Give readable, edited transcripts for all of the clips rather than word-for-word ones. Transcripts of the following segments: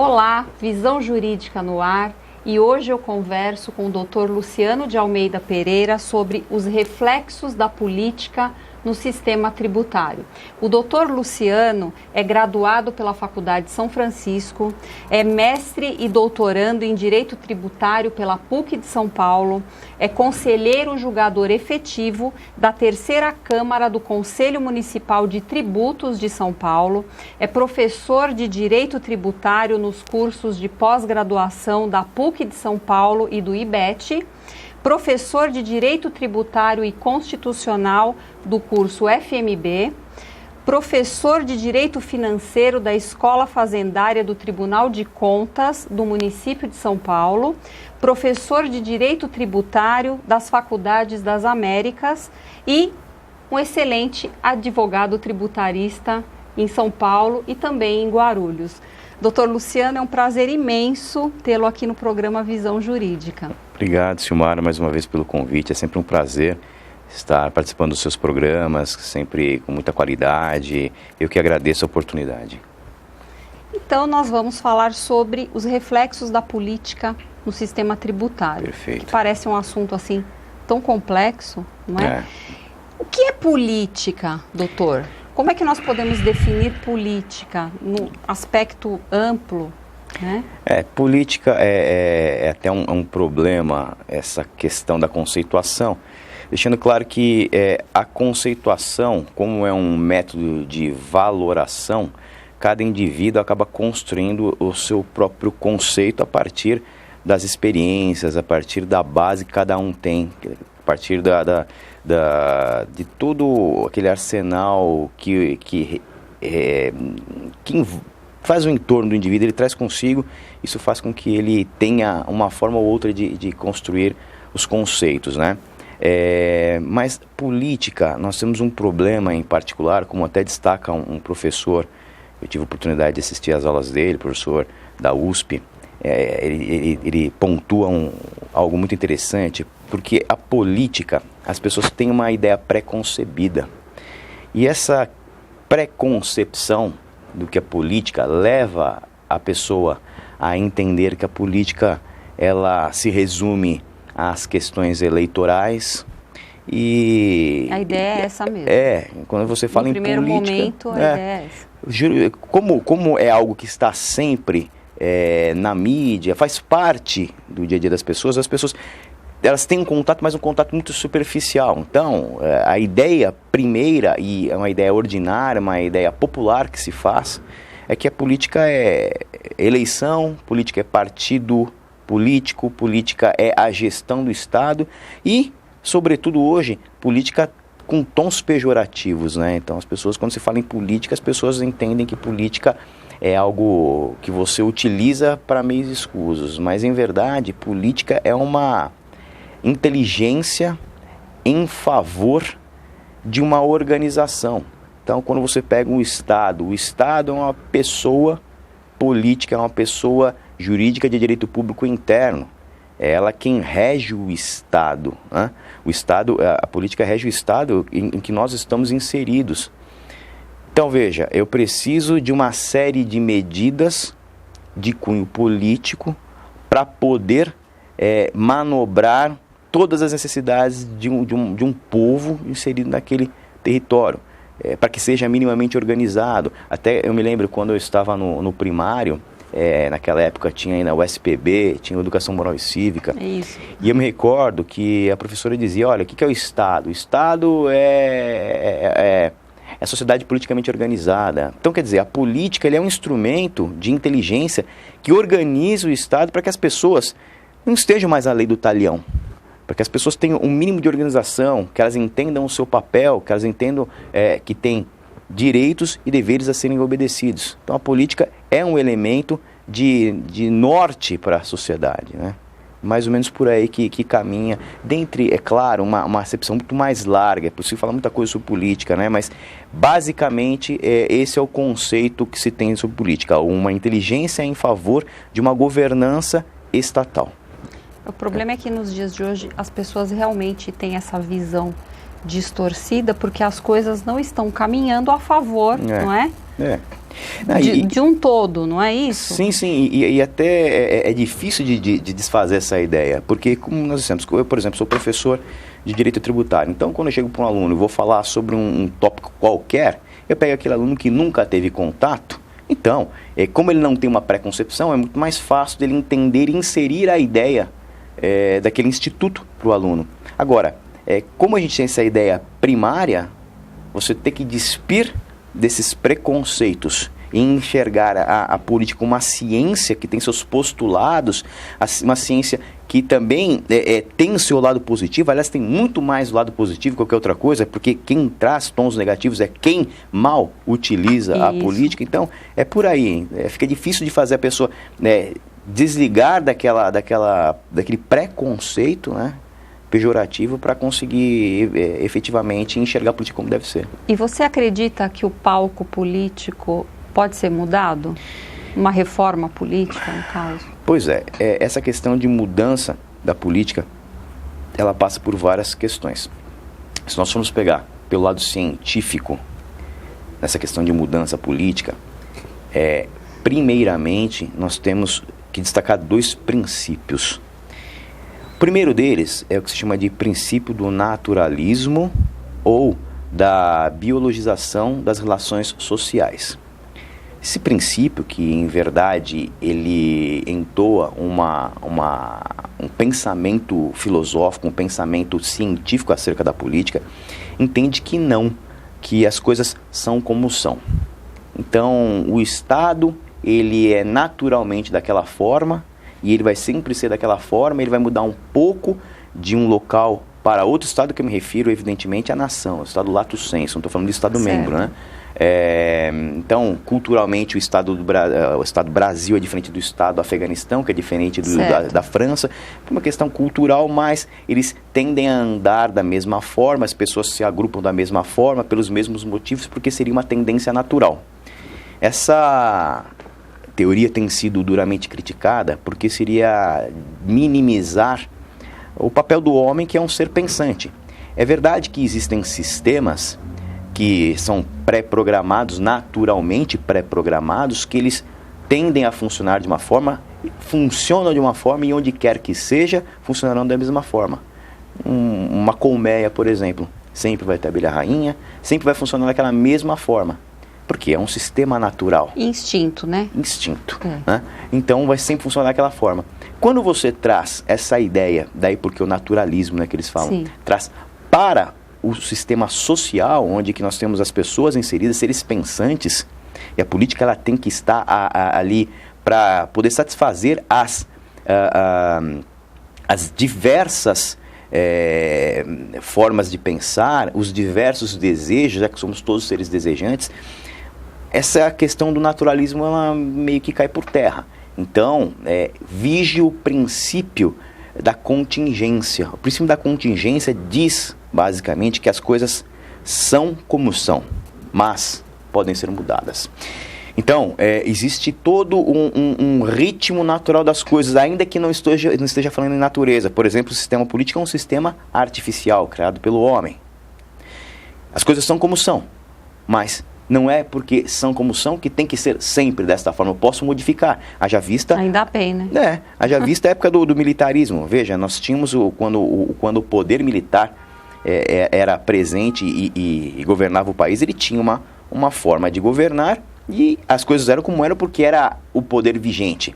Olá, Visão Jurídica no ar, e hoje eu converso com o Dr. Luciano de Almeida Pereira sobre os reflexos da política no sistema tributário. O Dr. Luciano é graduado pela Faculdade de São Francisco, é mestre e doutorando em Direito Tributário pela PUC de São Paulo, é conselheiro julgador efetivo da Terceira Câmara do Conselho Municipal de Tributos de São Paulo, é professor de Direito Tributário nos cursos de pós-graduação da PUC de São Paulo e do IBET, professor de Direito Tributário e Constitucional do curso FMB, professor de Direito Financeiro da Escola Fazendária do Tribunal de Contas do município de São Paulo, professor de Direito Tributário das Faculdades das Américas e um excelente advogado tributarista em São Paulo e também em Guarulhos. Doutor Luciano, é um prazer imenso tê-lo aqui no programa Visão Jurídica. Obrigado, Silmara, mais uma vez pelo convite. É sempre um prazer estar participando dos seus programas, sempre com muita qualidade. Eu que agradeço a oportunidade. Então, nós vamos falar sobre os reflexos da política no sistema tributário. Perfeito. Que parece um assunto assim tão complexo, não é? O que é política, doutor? Como é que nós podemos definir política no aspecto amplo, né? Política é até um problema, essa questão da conceituação. Deixando claro que a conceituação, como é um método de valoração, cada indivíduo acaba construindo o seu próprio conceito a partir das experiências, a partir da base que cada um tem, a partir de todo aquele arsenal que faz o entorno do indivíduo, ele traz consigo. Isso faz com que ele tenha uma forma ou outra de construir os conceitos, né? Mas política, nós temos um problema em particular, como até destaca um professor, eu tive a oportunidade de assistir às aulas dele, professor da USP, ele pontua algo muito interessante, porque a política, as pessoas têm uma ideia pré-concebida, e essa pré-concepção do que é política leva a pessoa a entender que a política, ela se resume às questões eleitorais. E a ideia é essa mesmo. Quando você fala em política, no primeiro momento, a ideia é essa. Como é algo que está sempre na mídia, faz parte do dia a dia das pessoas, as pessoas elas têm um contato, mas um contato muito superficial. Então, a ideia primeira, e é uma ideia ordinária, uma ideia popular que se faz, é que a política é eleição, política é partido político, política é a gestão do Estado e, sobretudo hoje, política com tons pejorativos, né? Então, as pessoas, quando se fala em política, as pessoas entendem que política é algo que você utiliza para meios escusos, mas, em verdade, política é uma inteligência em favor de uma organização. Então, quando você pega o Estado é uma pessoa política, é uma pessoa jurídica de direito público interno. É ela quem rege o Estado, né? O Estado, a política rege o Estado em que nós estamos inseridos. Então, veja, eu preciso de uma série de medidas de cunho político para poder manobrar todas as necessidades de um povo inserido naquele território, para que seja minimamente organizado. Até eu me lembro quando eu estava no primário, naquela época tinha ainda o SPB, tinha a Educação Moral e Cívica. Isso. E eu me recordo que a professora dizia, olha, o que é o Estado? O Estado é a sociedade politicamente organizada. Então, quer dizer, a política ele é um instrumento de inteligência que organiza o Estado para que as pessoas não estejam mais à lei do talião, para que as pessoas tenham um mínimo de organização, que elas entendam o seu papel, que elas entendam que tem direitos e deveres a serem obedecidos. Então a política é um elemento de norte para a sociedade, né? Mais ou menos por aí que caminha, dentre, é claro, uma acepção muito mais larga. É possível falar muita coisa sobre política, né? Mas basicamente esse é o conceito que se tem sobre política, uma inteligência em favor de uma governança estatal. O problema é que nos dias de hoje as pessoas realmente têm essa visão distorcida porque as coisas não estão caminhando a favor, não é? De um todo, não é isso? Sim, sim, e até é difícil de desfazer essa ideia, porque como nós dissemos, eu, por exemplo, sou professor de direito tributário, então quando eu chego para um aluno e vou falar sobre um tópico qualquer, eu pego aquele aluno que nunca teve contato, então, como ele não tem uma pré-concepção, é muito mais fácil dele entender e inserir a ideia daquele instituto para o aluno. Agora, como a gente tem essa ideia primária, você tem que despir desses preconceitos e enxergar a política como uma ciência que tem seus postulados, uma ciência que também tem o seu lado positivo, aliás, tem muito mais o lado positivo que qualquer outra coisa, porque quem traz tons negativos é quem mal utiliza a política, então é por aí, fica difícil de fazer a pessoa desligar daquele preconceito, né, pejorativo para conseguir efetivamente enxergar a política como deve ser. E você acredita que o palco político pode ser mudado? Uma reforma política, no caso? Pois essa questão de mudança da política, ela passa por várias questões. Se nós formos pegar pelo lado científico, nessa questão de mudança política, primeiramente nós temos que destacar 2 princípios. O primeiro deles é o que se chama de princípio do naturalismo ou da biologização das relações sociais. Esse princípio, que em verdade ele entoa um pensamento filosófico, um pensamento científico acerca da política, entende que as coisas são como são. Então, o Estado, ele é naturalmente daquela forma, e ele vai sempre ser daquela forma, ele vai mudar um pouco de um local para outro estado, que eu me refiro, evidentemente, à nação, o estado lato sensu, não estou falando de estado-membro, né? Então, culturalmente, o estado Brasil é diferente do estado Afeganistão, que é diferente da França, por uma questão cultural, mas eles tendem a andar da mesma forma, as pessoas se agrupam da mesma forma, pelos mesmos motivos, porque seria uma tendência natural. Essa teoria tem sido duramente criticada porque seria minimizar o papel do homem, que é um ser pensante. É verdade que existem sistemas que são pré-programados, naturalmente pré-programados, que eles tendem a funcionar de uma forma, funcionam de uma forma e onde quer que seja, funcionarão da mesma forma. Uma colmeia, por exemplo, sempre vai ter abelha rainha, sempre vai funcionar daquela mesma forma. Porque é um sistema natural. Instinto, né? Instinto. Né? Então vai sempre funcionar daquela forma. Quando você traz essa ideia, daí porque o naturalismo, né, que eles falam, traz para o sistema social, onde que nós temos as pessoas inseridas, seres pensantes, e a política ela tem que estar ali para poder satisfazer as diversas formas de pensar, os diversos desejos, já que somos todos seres desejantes. Essa questão do naturalismo, ela meio que cai por terra. Então, vige o princípio da contingência. O princípio da contingência diz, basicamente, que as coisas são como são, mas podem ser mudadas. Então, existe todo um ritmo natural das coisas, ainda que não esteja falando em natureza. Por exemplo, o sistema político é um sistema artificial, criado pelo homem. As coisas são como são, mas não é porque são como são que tem que ser sempre desta forma. Eu posso modificar. Haja vista... Ainda bem, né? Haja vista a época do militarismo. Veja, nós tínhamos, quando o poder militar era presente e governava o país, ele tinha uma forma de governar e as coisas eram como eram porque era o poder vigente.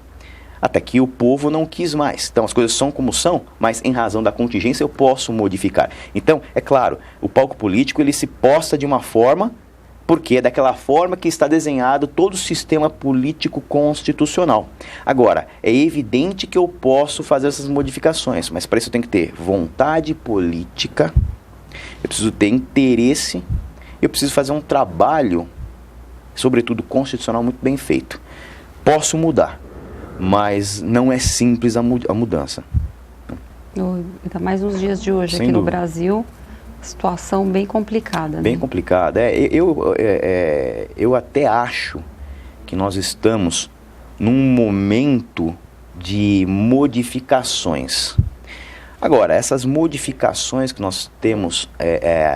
Até que o povo não quis mais. Então as coisas são como são, mas em razão da contingência eu posso modificar. Então, é claro, o palco político ele se posta de uma forma... porque é daquela forma que está desenhado todo o sistema político constitucional. Agora, é evidente que eu posso fazer essas modificações, mas para isso eu tenho que ter vontade política, eu preciso ter interesse, eu preciso fazer um trabalho, sobretudo constitucional, muito bem feito. Posso mudar, mas não é simples a mudança. Ainda mais nos dias de hoje, Sem aqui no dúvida. Brasil... Situação bem complicada, né? Bem complicada. Eu até acho que nós estamos num momento de modificações. Agora, essas modificações que nós temos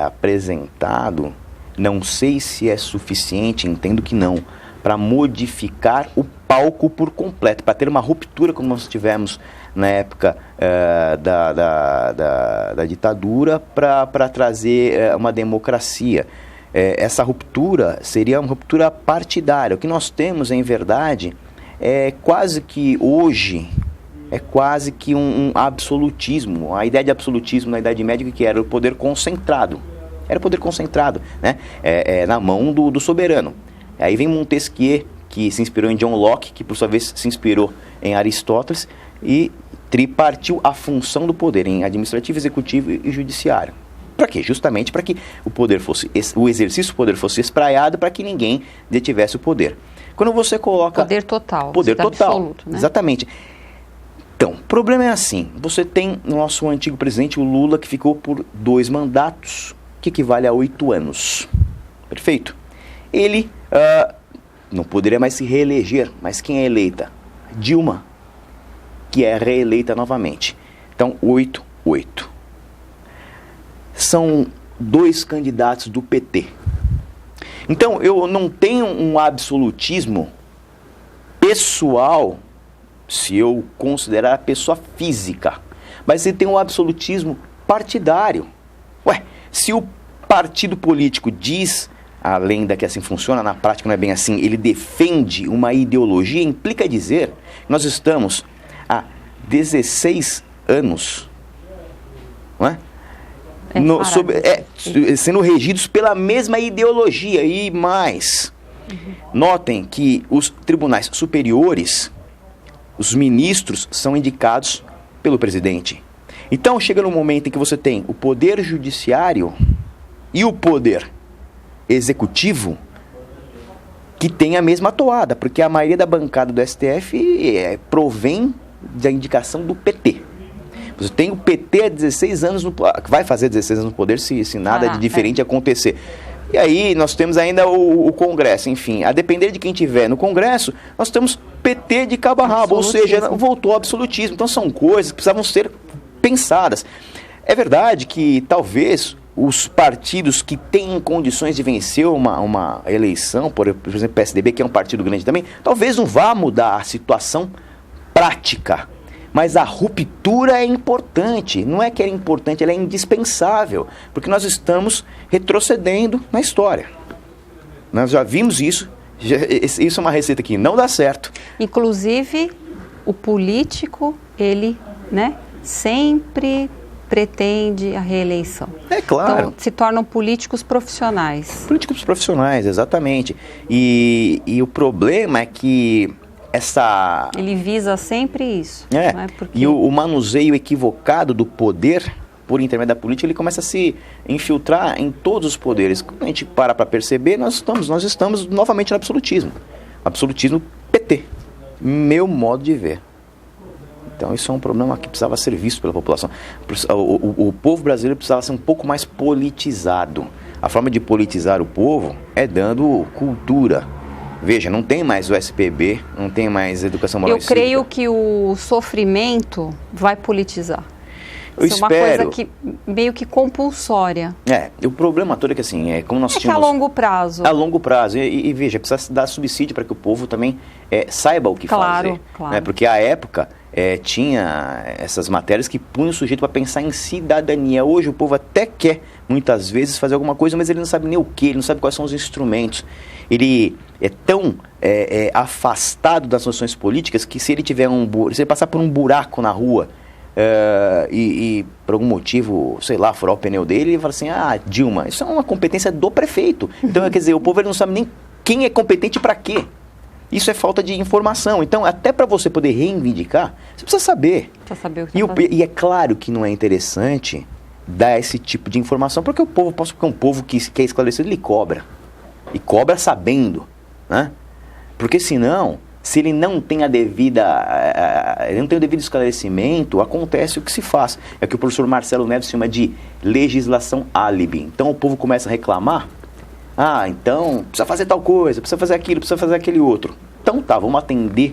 apresentado, não sei se é suficiente, entendo que não, para modificar o palco por completo, para ter uma ruptura como nós tivemos na época da ditadura, para trazer uma democracia. Essa ruptura seria uma ruptura partidária. O que nós temos, em verdade, é quase que hoje, um absolutismo. A ideia de absolutismo na Idade Média, que era o poder concentrado. Era o poder concentrado, né? Na mão do soberano. Aí vem Montesquieu, que se inspirou em John Locke, que por sua vez se inspirou em Aristóteles, e tripartiu a função do poder em administrativo, executivo e judiciário. Para quê? Justamente para que o exercício do poder fosse espraiado, para que ninguém detivesse o poder. Quando você coloca... Poder total. Poder total, absoluto, né? Exatamente. Então, o problema é assim, você tem o nosso antigo presidente, o Lula, que ficou por 2 mandatos, que equivale a 8 anos. Perfeito? Ele não poderia mais se reeleger, mas quem é eleita? Dilma, que é reeleita novamente. Então, 8. São 2 candidatos do PT. Então, eu não tenho um absolutismo pessoal, se eu considerar a pessoa física, mas você tem um absolutismo partidário. Se o partido político diz, além da que assim funciona, na prática não é bem assim, ele defende uma ideologia, implica dizer que nós estamos há 16 anos, não é? Sendo regidos pela mesma ideologia. E mais, notem que os tribunais superiores, os ministros, são indicados pelo presidente. Então chega no momento em que você tem o poder judiciário e o poder executivo que tem a mesma toada, porque a maioria da bancada do STF provém da indicação do PT. Você tem o PT há 16 anos, vai fazer 16 anos no poder se nada de diferente acontecer. E aí nós temos ainda o Congresso, enfim, a depender de quem tiver no Congresso, nós temos PT de cabo a rabo, ou seja, voltou ao absolutismo. Então são coisas que precisavam ser pensadas. É verdade que talvez os partidos que têm condições de vencer uma eleição, por exemplo, o PSDB, que é um partido grande também, talvez não vá mudar a situação prática. Mas a ruptura é importante. Não é que é importante, ela é indispensável. Porque nós estamos retrocedendo na história. Nós já vimos isso. Isso é uma receita que não dá certo. Inclusive, o político, ele, sempre pretende a reeleição. É claro. Então, se tornam políticos profissionais. Políticos profissionais, exatamente. E o problema é que ele visa sempre isso. Porque... E o manuseio equivocado do poder, por intermédio da política, ele começa a se infiltrar em todos os poderes. Quando a gente para perceber, nós estamos novamente no absolutismo. Absolutismo PT. Meu modo de ver. Então isso é um problema que precisava ser visto pela população. O povo brasileiro precisava ser um pouco mais politizado. A forma de politizar o povo é dando cultura. Veja, não tem mais o SPB, não tem mais educação moral e cívica. Eu creio que o sofrimento vai politizar. Eu espero. É uma coisa que, meio que compulsória. O problema todo é que assim, como nós tínhamos... É que a longo prazo. A longo prazo. E veja, precisa dar subsídio para que o povo também saiba o que fazer. Claro. Porque à época tinha essas matérias que punham o sujeito para pensar em cidadania. Hoje o povo até quer, muitas vezes, fazer alguma coisa, mas ele não sabe nem o que, ele não sabe quais são os instrumentos. Ele é tão afastado das noções políticas que se ele passar por um buraco na rua e por algum motivo, sei lá, furar o pneu dele, ele fala assim, Dilma, isso é uma competência do prefeito. Então, quer dizer, o povo ele não sabe nem quem é competente para quê. Isso é falta de informação. Então, até para você poder reivindicar, você precisa saber. Precisa saber o que está fazendo. E é claro que não é interessante dar esse tipo de informação, porque o povo, um povo que é esclarecido, ele cobra. E cobra sabendo, né? Porque senão, se ele não tem o devido esclarecimento, acontece o que se faz. É o que o professor Marcelo Neves chama de legislação álibi. Então o povo começa a reclamar, então precisa fazer tal coisa, precisa fazer aquilo, precisa fazer aquele outro. Então vamos atender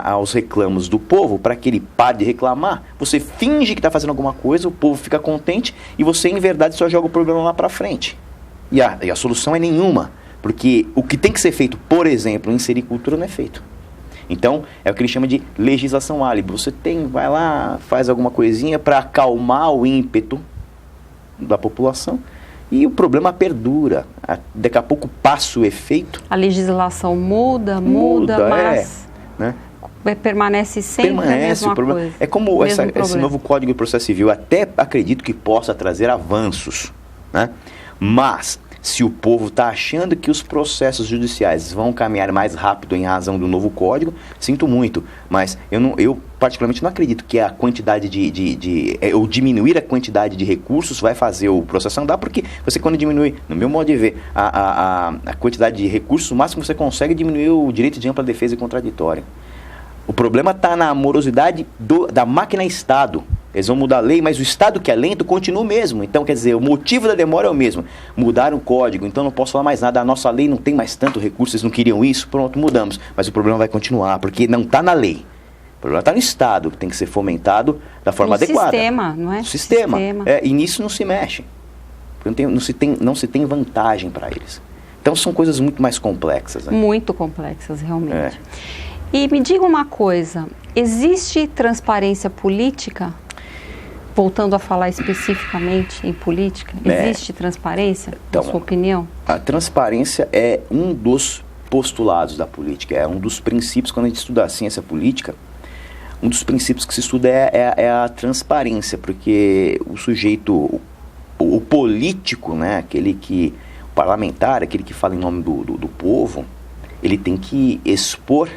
aos reclamos do povo, para que ele pare de reclamar, você finge que está fazendo alguma coisa, o povo fica contente e você, em verdade, só joga o problema lá para frente. E a solução é nenhuma, porque o que tem que ser feito, por exemplo, em sericultura não é feito. Então, é o que ele chama de legislação álibi. Você vai lá, faz alguma coisinha para acalmar o ímpeto da população e o problema perdura. Daqui a pouco passa o efeito. A legislação muda, mas né? Permanece sempre a mesma coisa. É como esse novo Código de Processo Civil. Até acredito que possa trazer avanços, né? Mas se o povo está achando que os processos judiciais vão caminhar mais rápido em razão do novo código, sinto muito, mas eu particularmente não acredito que a quantidade ou diminuir a quantidade de recursos vai fazer o processo andar, porque você, quando diminui, no meu modo de ver, a quantidade de recursos, o máximo que você consegue diminuir o direito de ampla defesa e contraditória. O problema está na morosidade da máquina Estado. Eles vão mudar a lei, mas o Estado, que é lento, continua o mesmo. Então, quer dizer, o motivo da demora é o mesmo. Mudaram o código, então não posso falar mais nada. A nossa lei não tem mais tanto recurso, vocês não queriam isso, pronto, mudamos. Mas o problema vai continuar, porque não está na lei. O problema está no Estado, que tem que ser fomentado da forma adequada. Sistema, não é? O sistema. E nisso não se mexe. Porque não se tem vantagem para eles. Então, são coisas muito mais complexas. Né? Muito complexas, realmente. E me diga uma coisa, existe transparência política? Voltando a falar especificamente em política, existe transparência, na sua opinião? A transparência é um dos postulados da política, é um dos princípios. Quando a gente estuda a ciência política, um dos princípios que se estuda é a transparência, porque o sujeito, o político, né, o parlamentar, aquele que fala em nome do povo, ele tem que expor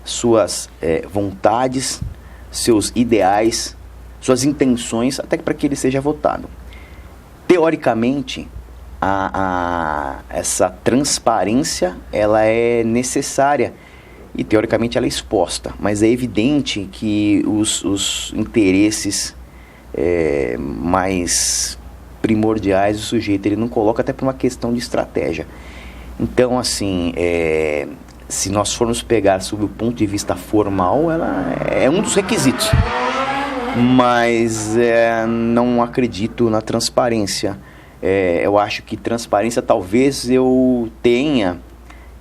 suas vontades, seus ideais, suas intenções, até para que ele seja votado. Teoricamente, essa transparência ela é necessária e teoricamente ela é exposta, mas é evidente que os interesses mais primordiais do sujeito ele não coloca, até por uma questão de estratégia. Então, assim, se nós formos pegar sob o ponto de vista formal, ela é um dos requisitos. Mas não acredito na transparência. Eu acho que transparência talvez eu tenha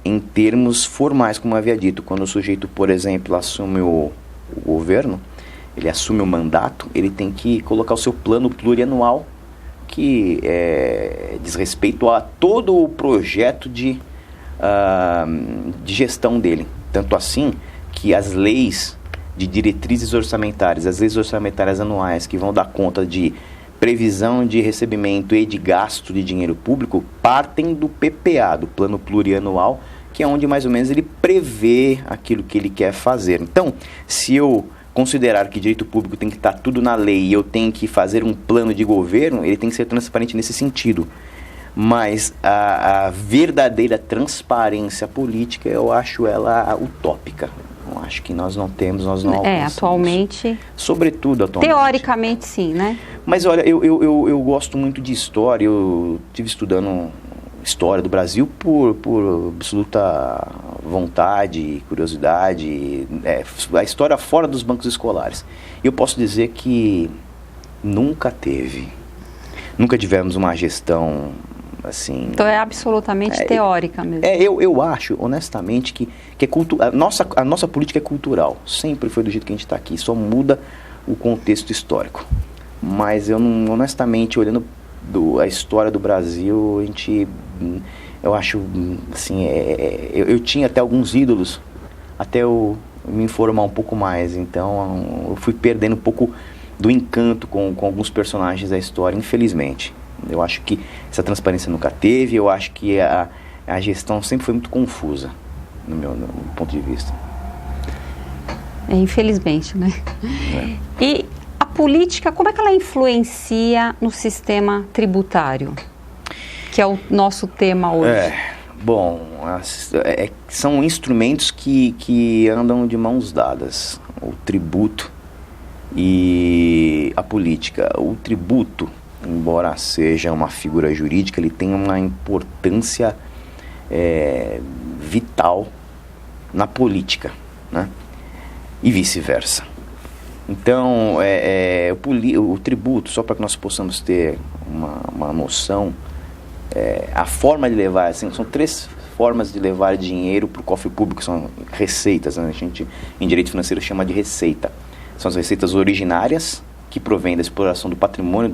em termos formais, como eu havia dito. Quando o sujeito, por exemplo, assume o governo, ele assume o mandato, ele tem que colocar o seu plano plurianual, que diz respeito a todo o projeto de gestão dele. Tanto assim que as leis de diretrizes orçamentárias, as leis orçamentárias anuais que vão dar conta de previsão de recebimento e de gasto de dinheiro público, partem do PPA, do Plano Plurianual, que é onde mais ou menos ele prevê aquilo que ele quer fazer. Então, se eu considerar que direito público tem que estar tudo na lei e eu tenho que fazer um plano de governo, ele tem que ser transparente nesse sentido. Mas a verdadeira transparência política, eu acho ela utópica. Eu acho que nós não temos, nós não alcançamos. Atualmente. Sobretudo atualmente. Teoricamente, sim, né? Mas olha, eu gosto muito de história. Eu estive estudando história do Brasil por absoluta vontade e curiosidade. A história fora dos bancos escolares. E eu posso dizer que nunca tivemos uma gestão assim... Então é absolutamente teórica mesmo. Eu acho, honestamente, que a nossa política é cultural. Sempre foi do jeito que a gente está aqui. Só muda o contexto histórico. Mas eu não, honestamente, olhando a história do Brasil, eu acho, assim, eu tinha até alguns ídolos, até eu me informar um pouco mais. Então, eu fui perdendo um pouco do encanto com alguns personagens da história, infelizmente. Eu acho que essa transparência nunca teve, eu acho que a gestão sempre foi muito confusa, no meu ponto de vista. Infelizmente, né? E a política, como é que ela influencia no sistema tributário? Que é o nosso tema hoje. São instrumentos que andam de mãos dadas. O tributo e a política. O tributo, embora seja uma figura jurídica, ele tem uma importância vital na política, né? e vice-versa. Então, o tributo, só para que nós possamos ter uma noção, a forma de levar, assim, são 3 formas de levar dinheiro para o cofre público, são receitas, né? A gente em direito financeiro chama de receita. São as receitas originárias, que provém da exploração do patrimônio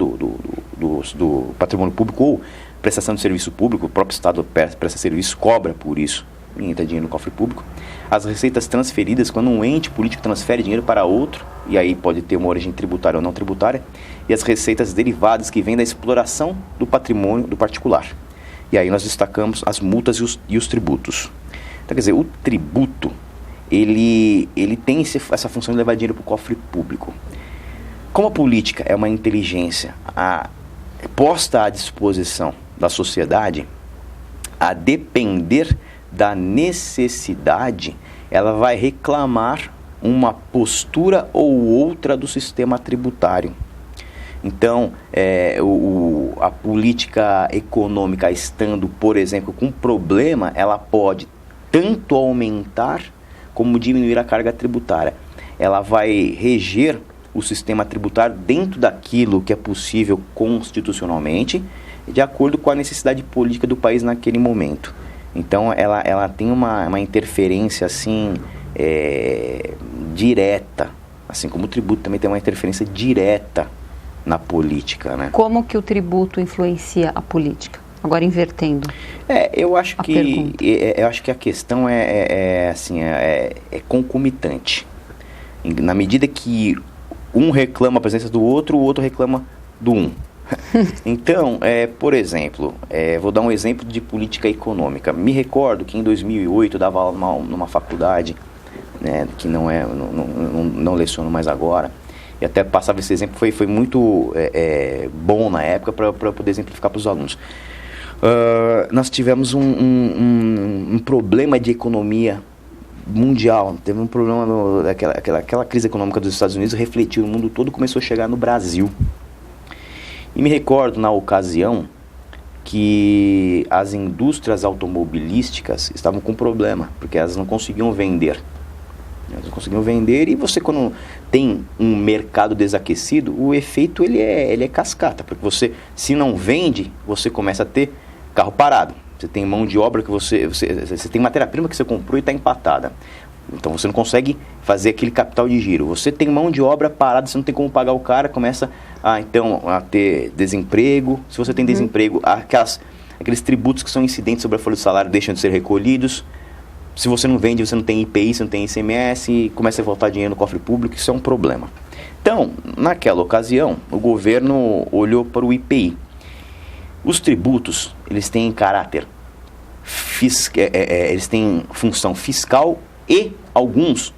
do patrimônio público ou prestação de serviço público. O próprio Estado presta serviço, cobra por isso, e entra dinheiro no cofre público. As receitas transferidas, quando um ente político transfere dinheiro para outro, e aí pode ter uma origem tributária ou não tributária, e as receitas derivadas, que vêm da exploração do patrimônio do particular. E aí nós destacamos as multas e os tributos. Então, quer dizer, o tributo, ele tem essa função de levar dinheiro para o cofre público. Como a política é uma inteligência posta à disposição da sociedade, a depender da necessidade, ela vai reclamar uma postura ou outra do sistema tributário. Então, a política econômica estando, por exemplo, com problema, ela pode tanto aumentar como diminuir a carga tributária. Ela vai reger o sistema tributário dentro daquilo que é possível constitucionalmente, de acordo com a necessidade política do país naquele momento. Então, ela tem uma interferência, assim, direta, assim como o tributo também tem uma interferência direta na política, né? Como que o tributo influencia a política? Agora invertendo. Eu acho que a questão é concomitante. Na medida que um reclama a presença do outro, o outro reclama do um. Então, por exemplo, vou dar um exemplo de política econômica. Me recordo que em 2008 eu dava aula numa faculdade, né, que não leciono mais agora, e até passava esse exemplo, foi muito bom na época para poder exemplificar para os alunos. Nós tivemos um problema de economia mundial, teve um problema, aquela crise econômica dos Estados Unidos refletiu no mundo todo, começou a chegar no Brasil. E me recordo, na ocasião, que as indústrias automobilísticas estavam com problema, porque elas não conseguiam vender. Elas não conseguiam vender, e você, quando tem um mercado desaquecido, o efeito ele é cascata, porque você, se não vende, você começa a ter carro parado. Você tem mão de obra que você tem matéria-prima que você comprou e está empatada. Então você não consegue fazer aquele capital de giro. Você tem mão de obra parada, você não tem como pagar o cara, começa a ter desemprego. Se você tem desemprego, aqueles tributos que são incidentes sobre a folha de salário deixam de ser recolhidos. Se você não vende, você não tem IPI, você não tem ICMS, começa a voltar dinheiro no cofre público, isso é um problema. Então, naquela ocasião, o governo olhou para o IPI. Os tributos, eles têm caráter eles têm função fiscal e alguns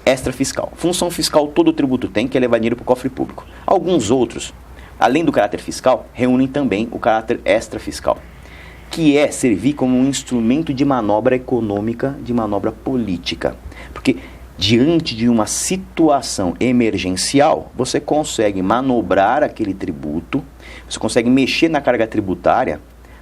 extrafiscal. Função fiscal todo tributo tem, que é levar dinheiro para o cofre público. Alguns outros, além do caráter fiscal, reúnem também o caráter extrafiscal, que é servir como um instrumento de manobra econômica, de manobra política. Porque diante de uma situação emergencial, você consegue manobrar aquele tributo, você consegue mexer na carga tributária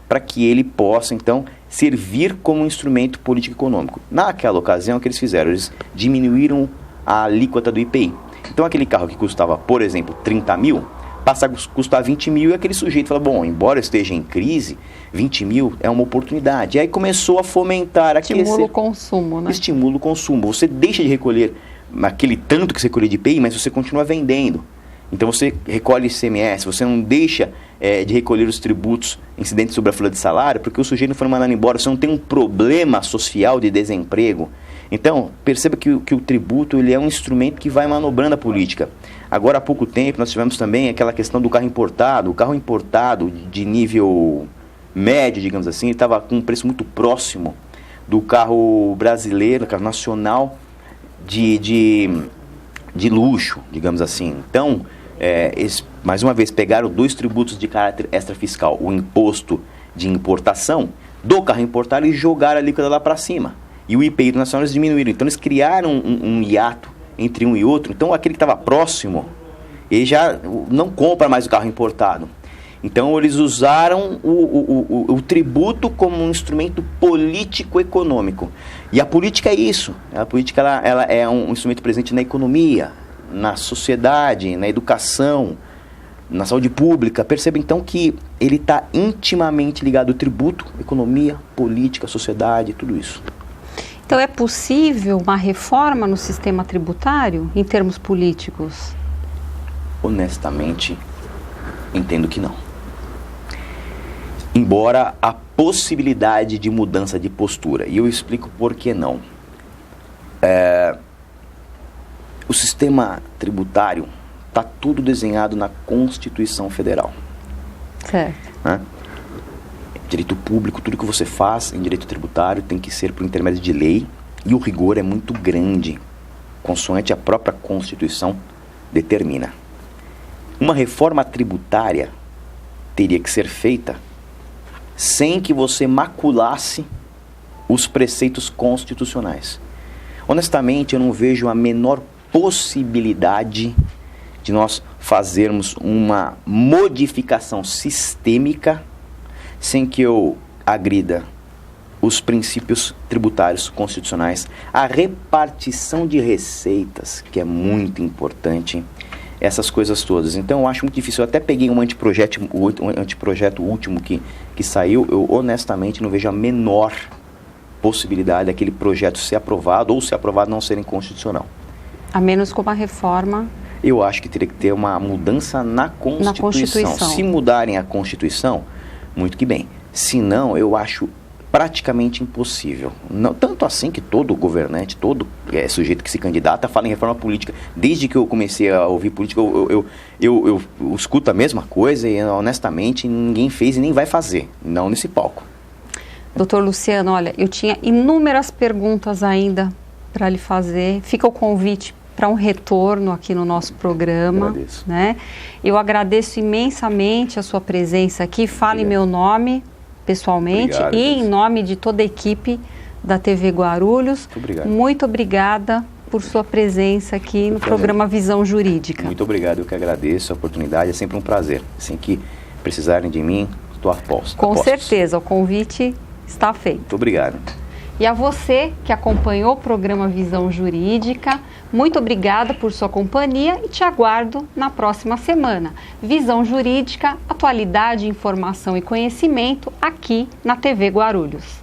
para que ele possa, então, servir como um instrumento político-econômico. Naquela ocasião, o que eles fizeram? Eles diminuíram a alíquota do IPI. Então, aquele carro que custava, por exemplo, 30 mil, passa a custar 20 mil, e aquele sujeito fala, bom, embora eu esteja em crise, 20 mil é uma oportunidade. E aí começou a fomentar... Estimula o consumo, né? Estimula o consumo. Você deixa de recolher aquele tanto que você recolheu de IPI, mas você continua vendendo. Então você recolhe ICMS, você não deixa de recolher os tributos incidentes sobre a folha de salário, porque o sujeito não foi mandado embora, você não tem um problema social de desemprego. Então, perceba que o tributo ele é um instrumento que vai manobrando a política. Agora, há pouco tempo, nós tivemos também aquela questão do carro importado. O carro importado de nível médio, digamos assim, estava com um preço muito próximo do carro brasileiro, carro nacional de luxo, digamos assim. Então, eles, mais uma vez, pegaram dois tributos de caráter extrafiscal, o imposto de importação do carro importado, e jogaram a alíquota lá para cima. E o IPI do nacional eles diminuíram. Então, eles criaram um hiato entre um e outro. Então, aquele que estava próximo, ele já não compra mais o carro importado. Então eles usaram o tributo como um instrumento político-econômico. E a política é isso. A política ela é um instrumento presente na economia, na sociedade, na educação, na saúde pública. Perceba então que ele está intimamente ligado ao tributo, economia, política, sociedade, tudo isso. Então é possível uma reforma no sistema tributário em termos políticos? Honestamente, entendo que não. Embora a possibilidade de mudança de postura. E eu explico por que não. O sistema tributário está tudo desenhado na Constituição Federal. Certo. Né? Direito público, tudo que você faz em direito tributário tem que ser por intermédio de lei, e o rigor é muito grande, consoante a própria Constituição determina. Uma reforma tributária teria que ser feita sem que você maculasse os preceitos constitucionais. Honestamente, eu não vejo a menor possibilidade de nós fazermos uma modificação sistêmica sem que eu agrida os princípios tributários constitucionais, a repartição de receitas, que é muito importante, essas coisas todas. Então eu acho muito difícil. Eu até peguei um anteprojeto último que saiu. Eu honestamente não vejo a menor possibilidade daquele projeto ser aprovado, ou se aprovado não ser inconstitucional. A menos com uma reforma. Eu acho que teria que ter uma mudança na Constituição. Se mudarem a Constituição, muito que bem. Se não, eu acho praticamente impossível. Não, tanto assim que todo governante, todo sujeito que se candidata fala em reforma política. Desde que eu comecei a ouvir política, eu escuto a mesma coisa e honestamente ninguém fez e nem vai fazer, não nesse palco. Doutor Luciano, olha, eu tinha inúmeras perguntas ainda para lhe fazer. Fica o convite para um retorno aqui no nosso programa. Agradeço. Né? Eu agradeço imensamente a sua presença aqui. Fale em meu nome, pessoalmente, Obrigado, e em nome de toda a equipe da TV Guarulhos. Muito obrigada por sua presença aqui no programa Visão Jurídica. Muito obrigado, eu que agradeço a oportunidade, é sempre um prazer. Assim que precisarem de mim, estou a postos. Com certeza, o convite está feito. Muito obrigado. E a você que acompanhou o programa Visão Jurídica, muito obrigada por sua companhia e te aguardo na próxima semana. Visão Jurídica, atualidade, informação e conhecimento aqui na TV Guarulhos.